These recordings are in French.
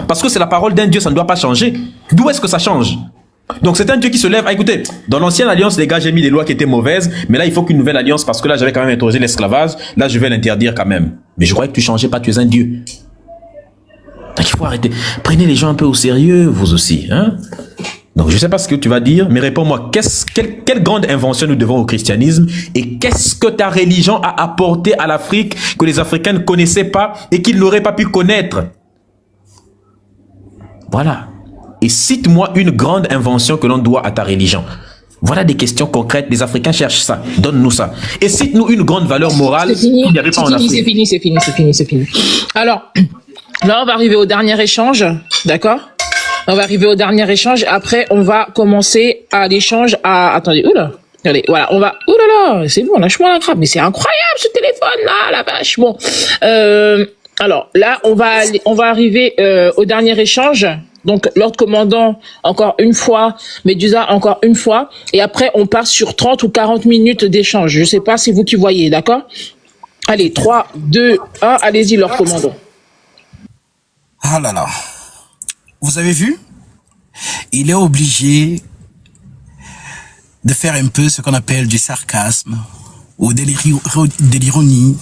Parce que c'est la parole d'un Dieu, ça ne doit pas changer. D'où est-ce que ça change? Donc c'est un Dieu qui se lève. Ah, écoutez, dans l'ancienne alliance, les gars, j'ai mis des lois qui étaient mauvaises, mais là, il faut qu'une nouvelle alliance, parce que là, j'avais quand même introduit l'esclavage, là, je vais l'interdire quand même. Mais je croyais que tu changeais pas, tu es un Dieu. Donc il faut arrêter. Prenez les gens un peu au sérieux, vous aussi. Hein? Donc je ne sais pas ce que tu vas dire, mais réponds-moi, quelle grande invention nous devons au christianisme et qu'est-ce que ta religion a apporté à l'Afrique que les Africains ne connaissaient pas et qu'ils n'auraient pas pu connaître? Voilà. Et cite-moi une grande invention que l'on doit à ta religion. Voilà des questions concrètes. Les Africains cherchent ça. Donne-nous ça. Et cite-nous une grande valeur morale qu'il n'y avait pas en Afrique. C'est fini. Alors, là, on va arriver au dernier échange. D'accord? On va arriver au dernier échange. Après, on va commencer à l'échange à... Attendez, oula. Allez, voilà, on va... Oulala, c'est bon, lâche-moi la grappe. Mais c'est incroyable, ce téléphone-là, la vache. Bon. Alors, là, on va arriver au dernier échange. Donc, l'ordre commandant, encore une fois, Médusa, encore une fois. Et après, on part sur 30 ou 40 minutes d'échange. Je sais pas, c'est vous qui voyez, d'accord? Allez, 3, 2, 1, allez-y, l'ordre commandant. Ah là là. Vous avez vu? Il est obligé de faire un peu ce qu'on appelle du sarcasme ou de l'ironie.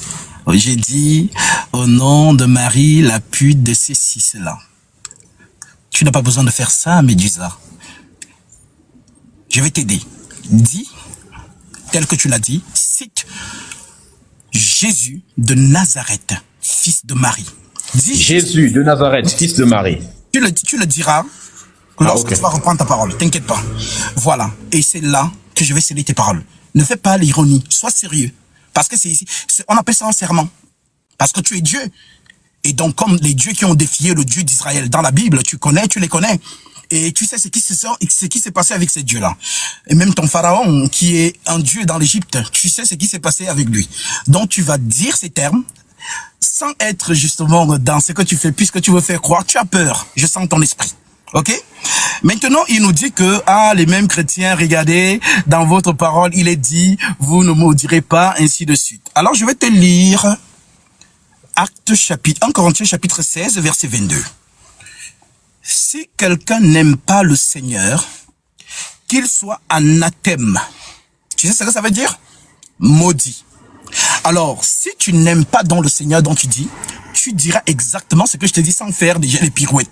J'ai dit, au nom de Marie, la pute de ceci, cela. Tu n'as pas besoin de faire ça, Médusa. Je vais t'aider. Dis, tel que tu l'as dit, cite Jésus de Nazareth, fils de Marie. Dis Jésus de Nazareth, fils de Marie. Tu le diras lorsque tu vas reprendre ta parole. T'inquiète pas. Voilà. Et c'est là que je vais sceller tes paroles. Ne fais pas l'ironie. Sois sérieux. Parce que on appelle ça un serment. Parce que tu es Dieu. Et donc, comme les dieux qui ont défié le Dieu d'Israël dans la Bible, tu les connais. Et tu sais ce qui s'est passé avec ces dieux-là. Et même ton pharaon, qui est un dieu dans l'Égypte, tu sais ce qui s'est passé avec lui. Donc, tu vas dire ces termes sans être justement dans ce que tu fais, puisque tu veux faire croire. Tu as peur. Je sens ton esprit. Ok? Maintenant, il nous dit que, les mêmes chrétiens, regardez, dans votre parole, il est dit, vous ne maudirez pas, ainsi de suite. Alors, je vais te lire 1 Corinthiens chapitre 16, verset 22. Si quelqu'un n'aime pas le Seigneur, qu'il soit anathème. Tu sais ce que ça veut dire? Maudit. Alors, si tu n'aimes pas dans le Seigneur dont tu dis, tu diras exactement ce que je te dis sans faire déjà les pirouettes.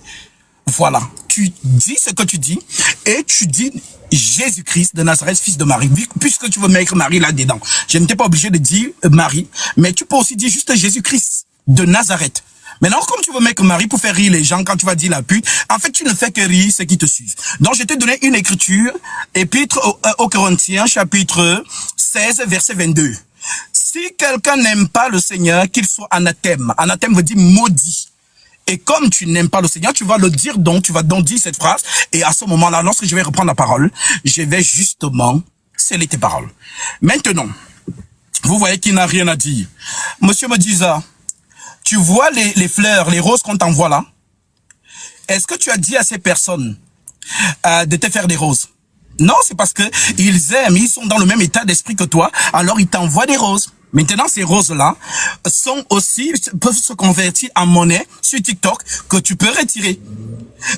Voilà. Tu dis ce que tu dis et tu dis Jésus-Christ de Nazareth, fils de Marie. Puisque tu veux mettre Marie là-dedans. Je n'étais pas obligé de dire Marie, mais tu peux aussi dire juste Jésus-Christ de Nazareth. Maintenant, comme tu veux mettre Marie pour faire rire les gens quand tu vas dire la pute, en fait, tu ne fais que rire ceux qui te suivent. Donc, je t'ai donné une écriture, épître aux Corinthiens, chapitre 16, verset 22. Si quelqu'un n'aime pas le Seigneur, qu'il soit anathème. Anathème veut dire maudit. Et comme tu n'aimes pas le Seigneur, tu vas le dire donc, tu vas donc dire cette phrase. Et à ce moment-là, lorsque je vais reprendre la parole, je vais justement sceller tes paroles. Maintenant, vous voyez qu'il n'a rien à dire. Monsieur Médusa, tu vois les fleurs, les roses qu'on t'envoie là? Est-ce que tu as dit à ces personnes de te faire des roses? Non, c'est parce que ils aiment, ils sont dans le même état d'esprit que toi, alors ils t'envoient des roses. Maintenant, ces roses-là peuvent se convertir en monnaie sur TikTok que tu peux retirer.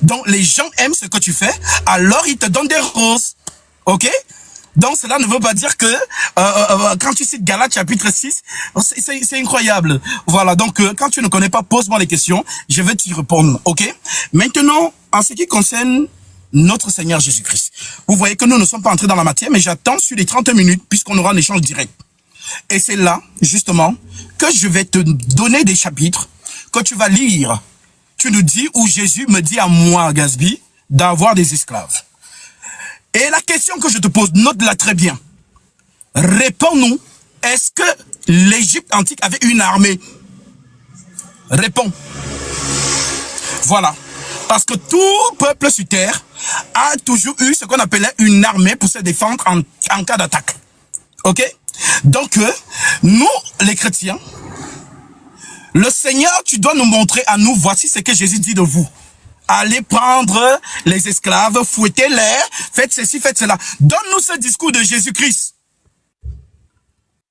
Donc, les gens aiment ce que tu fais, alors ils te donnent des roses. Ok? Donc, cela ne veut pas dire que quand tu cites Galates chapitre 6, c'est incroyable. Voilà, donc quand tu ne connais pas, pose-moi les questions, je vais t'y répondre. Ok? Maintenant, en ce qui concerne notre Seigneur Jésus-Christ, vous voyez que nous ne sommes pas entrés dans la matière, mais j'attends sur les 30 minutes, puisqu'on aura un échange direct. Et c'est là, justement, que je vais te donner des chapitres que tu vas lire. Tu nous dis où Jésus me dit à moi, Gasby, d'avoir des esclaves. Et la question que je te pose, note-la très bien. Réponds-nous, est-ce que l'Égypte antique avait une armée? Réponds. Voilà. Parce que tout peuple sur terre a toujours eu ce qu'on appelait une armée pour se défendre en cas d'attaque. Ok? Donc, nous, les chrétiens, le Seigneur, tu dois nous montrer à nous, voici ce que Jésus dit de vous. Allez prendre les esclaves, fouettez-les, faites ceci, faites cela. Donne-nous ce discours de Jésus-Christ.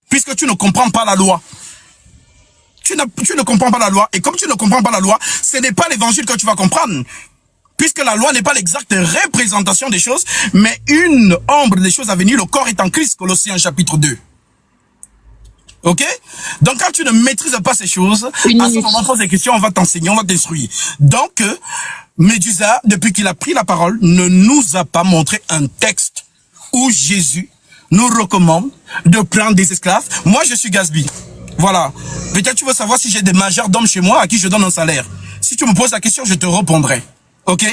Puisque tu ne comprends pas la loi. tu ne comprends pas la loi. Et comme tu ne comprends pas la loi, ce n'est pas l'évangile que tu vas comprendre. Puisque la loi n'est pas l'exacte représentation des choses, mais une ombre des choses à venir. Le corps est en Christ, Colossiens chapitre 2. Ok? Donc quand tu ne maîtrises pas ces choses, à ce moment, on pose des questions, on va t'enseigner, on va t'instruire. Donc, Médusa, depuis qu'il a pris la parole, ne nous a pas montré un texte où Jésus nous recommande de prendre des esclaves. Moi, je suis Gatsby. Voilà. Peut-être tu veux savoir si j'ai des majordomes chez moi à qui je donne un salaire. Si tu me poses la question, je te répondrai. Ok?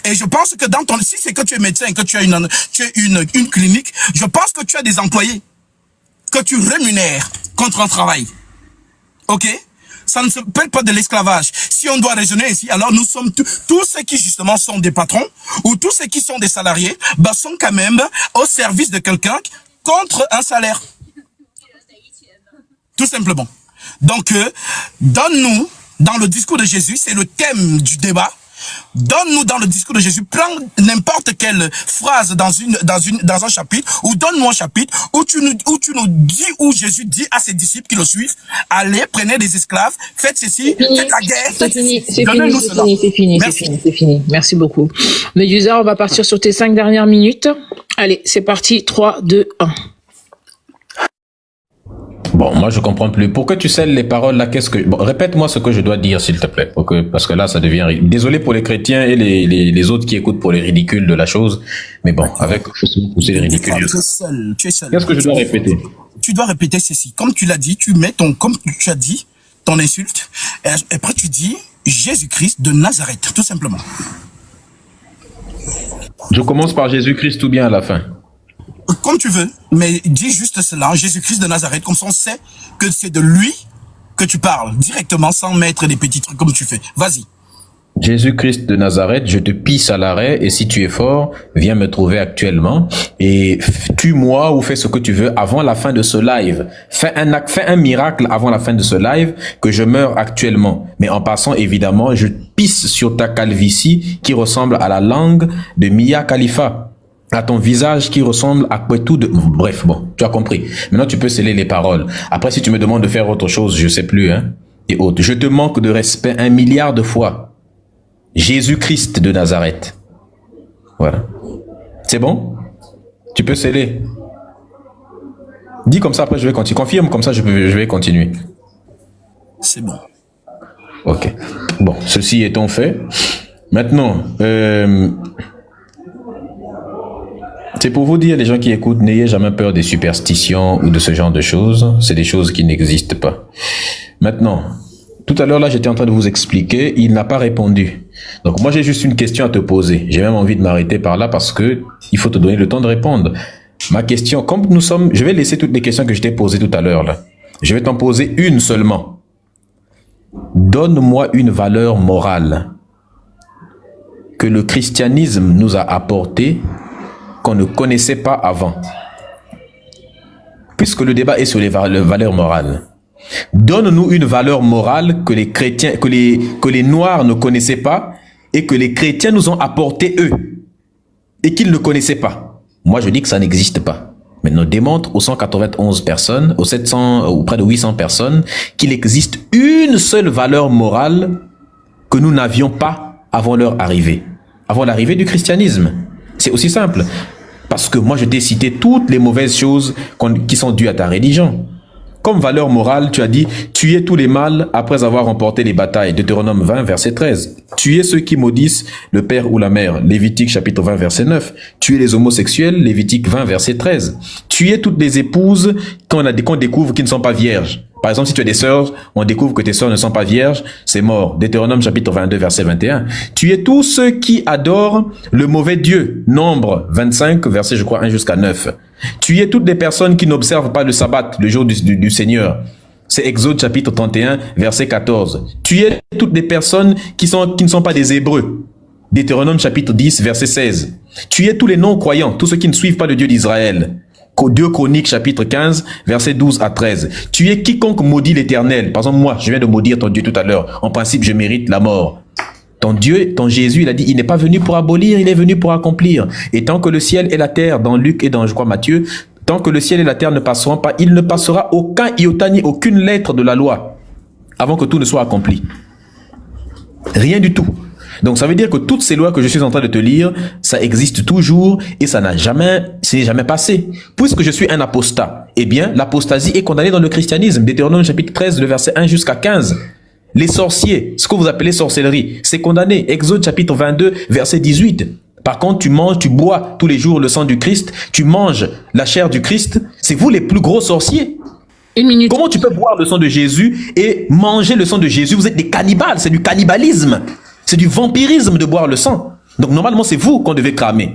Et je pense que dans ton, si c'est que tu es médecin et que tu as une clinique, je pense que tu as des employés que tu rémunères contre un travail. Ok? Ça ne s'appelle pas de l'esclavage. Si on doit raisonner ici, alors nous sommes tous ceux qui justement sont des patrons ou tous ceux qui sont des salariés, bah, sont quand même au service de quelqu'un contre un salaire. Tout simplement. Donc, donne-nous dans le discours de Jésus, c'est le thème du débat. Donne-nous dans le discours de Jésus, prends n'importe quelle phrase dans un chapitre, ou donne-nous un chapitre où tu nous dis, où Jésus dit à ses disciples qui le suivent, allez, prenez des esclaves, faites ceci, faites la guerre. C'est fini. Merci beaucoup. Médusa, on va partir sur tes 5 dernières minutes. Allez, c'est parti. 3, 2, 1. Bon, moi je comprends plus. Pourquoi tu scelles les paroles là? Bon, répète-moi ce que je dois dire, s'il te plaît, parce que là ça devient. Désolé pour les chrétiens et les autres qui écoutent pour les ridicules de la chose, mais bon, avec je sais pousser les ridicules. Tu es seul. Qu'est-ce que je dois répéter? Tu dois répéter ceci. Comme tu l'as dit, comme tu as dit ton insulte, et après tu dis Jésus-Christ de Nazareth, tout simplement. Je commence par Jésus-Christ ou bien à la fin? Comme tu veux, mais dis juste cela, Jésus-Christ de Nazareth, comme ça on sait que c'est de lui que tu parles, directement, sans mettre des petits trucs comme tu fais. Vas-y. Jésus-Christ de Nazareth, je te pisse à l'arrêt, et si tu es fort, viens me trouver actuellement, et tue-moi ou fais ce que tu veux avant la fin de ce live. Fais un miracle avant la fin de ce live, que je meure actuellement. Mais en passant, évidemment, je pisse sur ta calvitie qui ressemble à la langue de Mia Khalifa. À ton visage qui ressemble à tout de... Bref, bon, tu as compris. Maintenant, tu peux sceller les paroles. Après, si tu me demandes de faire autre chose, je sais plus, hein. Et autres. Je te manque de respect 1 milliard de fois. Jésus-Christ de Nazareth. Voilà. C'est bon? Tu peux sceller. Dis comme ça, après je vais continuer. Confirme, comme ça je vais continuer. C'est bon. Ok. Bon, ceci étant fait, maintenant... c'est pour vous dire, les gens qui écoutent, n'ayez jamais peur des superstitions ou de ce genre de choses. C'est des choses qui n'existent pas. Maintenant, tout à l'heure, là, j'étais en train de vous expliquer, il n'a pas répondu. Donc, moi, j'ai juste une question à te poser. J'ai même envie de m'arrêter par là parce que il faut te donner le temps de répondre. Ma question, comme nous sommes... Je vais laisser toutes les questions que je t'ai posées tout à l'heure, là. Je vais t'en poser une seulement. Donne-moi une valeur morale que le christianisme nous a apportée qu'on ne connaissait pas avant. Puisque le débat est sur les valeurs morales. Donne-nous une valeur morale que les chrétiens, que les noirs ne connaissaient pas et que les chrétiens nous ont apporté eux et qu'ils ne connaissaient pas. Moi, je dis que ça n'existe pas. Maintenant, démontre aux 191 personnes, aux 700 ou près de 800 personnes qu'il existe une seule valeur morale que nous n'avions pas avant leur arrivée, avant l'arrivée du christianisme. C'est aussi simple. Parce que moi, je t'ai cité toutes les mauvaises choses qui sont dues à ta religion. Comme valeur morale, tu as dit « Tuez tous les mâles après avoir remporté les batailles » Deutéronome 20, verset 13. « Tuez ceux qui maudissent le père ou la mère » Lévitique chapitre 20, verset 9. « Tuez les homosexuels » Lévitique 20, verset 13. « Tuez toutes les épouses qu'on découvre qui ne sont pas vierges » Par exemple, si tu as des sœurs, on découvre que tes sœurs ne sont pas vierges, c'est mort. Deutéronome chapitre 22, verset 21. Tuez tous ceux qui adorent le mauvais Dieu. Nombre 25, verset je crois 1 jusqu'à 9. Tuez toutes les personnes qui n'observent pas le sabbat, le jour du Seigneur. C'est Exode chapitre 31, verset 14. Tuez toutes les personnes qui ne sont pas des Hébreux. Deutéronome chapitre 10, verset 16. Tuez tous les non-croyants, tous ceux qui ne suivent pas le Dieu d'Israël. 2 Chroniques chapitre 15, verset 12 à 13. Tu es quiconque maudit l'Éternel. Par exemple, moi, je viens de maudire ton Dieu tout à l'heure. En principe, je mérite la mort. Ton Dieu, ton Jésus, il a dit, il n'est pas venu pour abolir, il est venu pour accomplir. Et tant que le ciel et la terre, dans Luc et dans, je crois, Matthieu, tant que le ciel et la terre ne passeront pas, il ne passera aucun iota ni aucune lettre de la loi. avant que tout ne soit accompli. Rien du tout. Donc ça veut dire que toutes ces lois que je suis en train de te lire, ça existe toujours et ça n'a jamais, c'est jamais passé. Puisque je suis un apostat, eh bien l'apostasie est condamnée dans le christianisme. Deutéronome chapitre 13, le verset 1 jusqu'à 15. Les sorciers, ce que vous appelez sorcellerie, c'est condamné. Exode chapitre 22, verset 18. Par contre, tu manges, tu bois tous les jours le sang du Christ, tu manges la chair du Christ, c'est vous les plus gros sorciers. Une minute. Comment tu peux boire le sang de Jésus et manger le sang de Jésus? Vous êtes des cannibales, c'est du cannibalisme. C'est du vampirisme de boire le sang. Donc normalement, c'est vous qu'on devait cramer.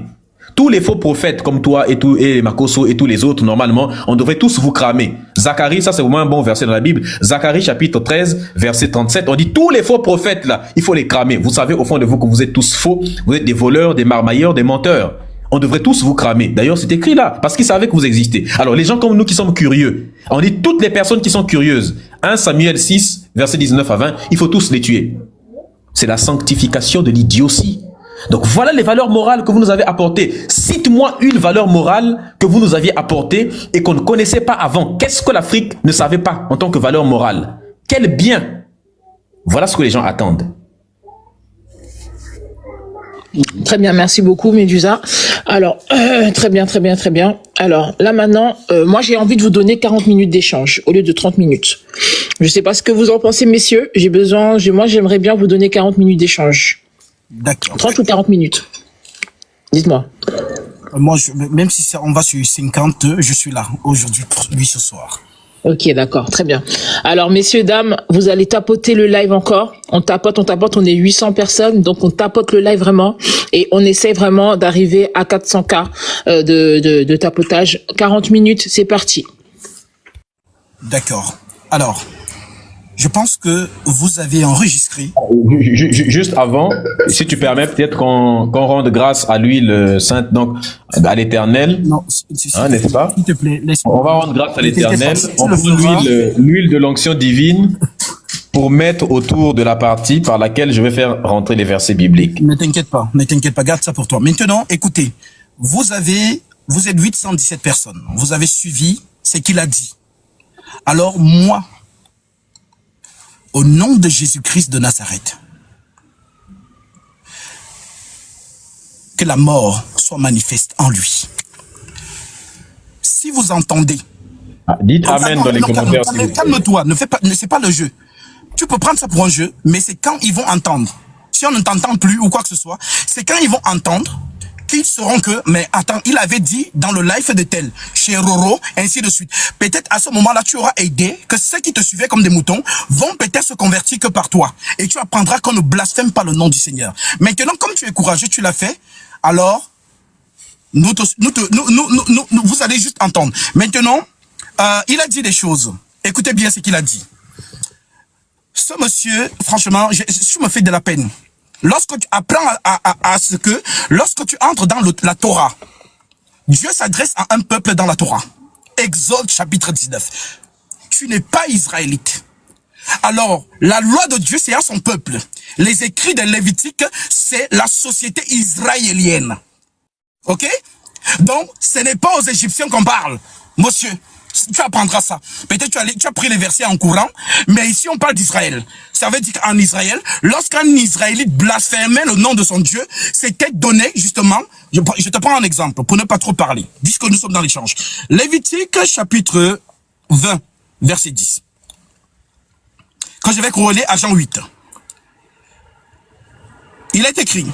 Tous les faux prophètes comme toi et Makoso et tous les autres, normalement, on devrait tous vous cramer. Zacharie, ça c'est vraiment un bon verset dans la Bible. Zacharie chapitre 13, verset 37, on dit tous les faux prophètes là, il faut les cramer. Vous savez au fond de vous que vous êtes tous faux, vous êtes des voleurs, des marmailleurs, des menteurs. On devrait tous vous cramer. D'ailleurs, c'est écrit là, parce qu'ils savaient que vous existez. Alors, les gens comme nous qui sommes curieux, on dit toutes les personnes qui sont curieuses. 1 Samuel 6, verset 19 à 20, il faut tous les tuer. C'est la sanctification de l'idiotie. Donc, voilà les valeurs morales que vous nous avez apportées. Cite-moi une valeur morale que vous nous aviez apportée et qu'on ne connaissait pas avant. Qu'est-ce que l'Afrique ne savait pas en tant que valeur morale? Quel bien? Voilà ce que les gens attendent. Très bien, merci beaucoup, Médusa. Alors, très bien. Alors, là maintenant, moi j'ai envie de vous donner 40 minutes d'échange au lieu de 30 minutes. Je sais pas ce que vous en pensez, messieurs. Moi j'aimerais bien vous donner 40 minutes d'échange. D'accord. 30 ou 40 minutes. Dites-moi. Moi, même si on va sur 50, je suis là aujourd'hui, ce soir. Ok, d'accord, très bien. Alors, messieurs, dames, vous allez tapoter le live encore. On tapote, on est 800 personnes, donc on tapote le live vraiment et on essaie vraiment d'arriver à 400K de tapotage. 40 minutes, c'est parti. D'accord. Alors, je pense que vous avez enregistré. Juste avant, si tu permets, peut-être qu'on rende grâce à l'huile sainte, donc à l'Éternel. Non, n'est-ce pas? S'il te plaît, laisse-moi. On va rendre grâce à l'Éternel. On le prend feras. l'huile de l'onction divine pour mettre autour de la partie par laquelle je vais faire rentrer les versets bibliques. Ne t'inquiète pas, garde ça pour toi. Maintenant, écoutez, vous êtes 817 personnes. Vous avez suivi ce qu'il a dit. Alors moi, au nom de Jésus-Christ de Nazareth, que la mort soit manifeste en lui. Si vous entendez... Dites Amen dans les commentaires. Calme-toi, c'est pas le jeu. Tu peux prendre ça pour un jeu, mais c'est quand ils vont entendre. Si on ne t'entend plus ou quoi que ce soit, c'est quand ils vont entendre qu'ils sauront que, mais attends, il avait dit dans le live de tel, chez Roro, ainsi de suite. Peut-être à ce moment-là, tu auras aidé que ceux qui te suivaient comme des moutons vont peut-être se convertir que par toi. Et tu apprendras qu'on ne blasphème pas le nom du Seigneur. Maintenant, comme tu es courageux, tu l'as fait, alors, vous allez juste entendre. Maintenant, il a dit des choses. Écoutez bien ce qu'il a dit. Ce monsieur, franchement, je me fais de la peine. Lorsque tu apprends lorsque tu entres dans la Torah, Dieu s'adresse à un peuple dans la Torah. Exode chapitre 19. Tu n'es pas israélite. Alors, la loi de Dieu, c'est à son peuple. Les écrits de Lévitique, c'est la société israélienne. Ok? Donc, ce n'est pas aux Égyptiens qu'on parle. Monsieur, tu apprendras ça. Peut-être tu as pris les versets en courant, mais ici on parle d'Israël. Ça veut dire qu'en Israël, lorsqu'un Israélite blasphémait le nom de son Dieu, c'était donné justement, je te prends un exemple pour ne pas trop parler, puisque nous sommes dans l'échange. Lévitique chapitre 20, verset 10. Quand je vais corréler à Jean 8, il est écrit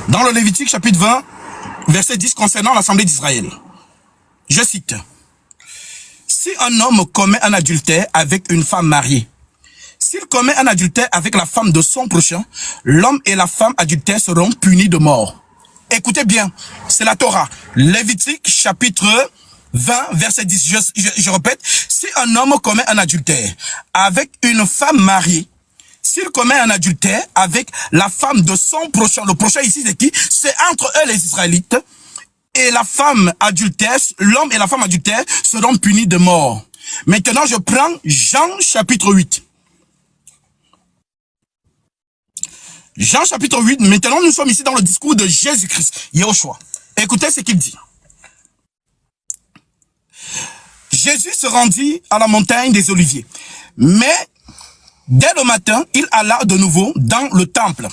dans le Lévitique chapitre 20, verset 10 concernant l'assemblée d'Israël. Je cite. Si un homme commet un adultère avec une femme mariée, s'il commet un adultère avec la femme de son prochain, l'homme et la femme adultère seront punis de mort. Écoutez bien, c'est la Torah. Lévitique chapitre 20, verset 10. Je répète, si un homme commet un adultère avec une femme mariée, s'il commet un adultère avec la femme de son prochain, le prochain ici c'est qui? C'est entre eux les Israélites. Et la femme adultère, l'homme et la femme adultère seront punis de mort. Maintenant, je prends Jean chapitre 8. Jean chapitre 8, maintenant nous sommes ici dans le discours de Jésus-Christ, Yahushua. Écoutez ce qu'il dit. Jésus se rendit à la montagne des Oliviers. Mais Dès le matin, il alla de nouveau dans le temple.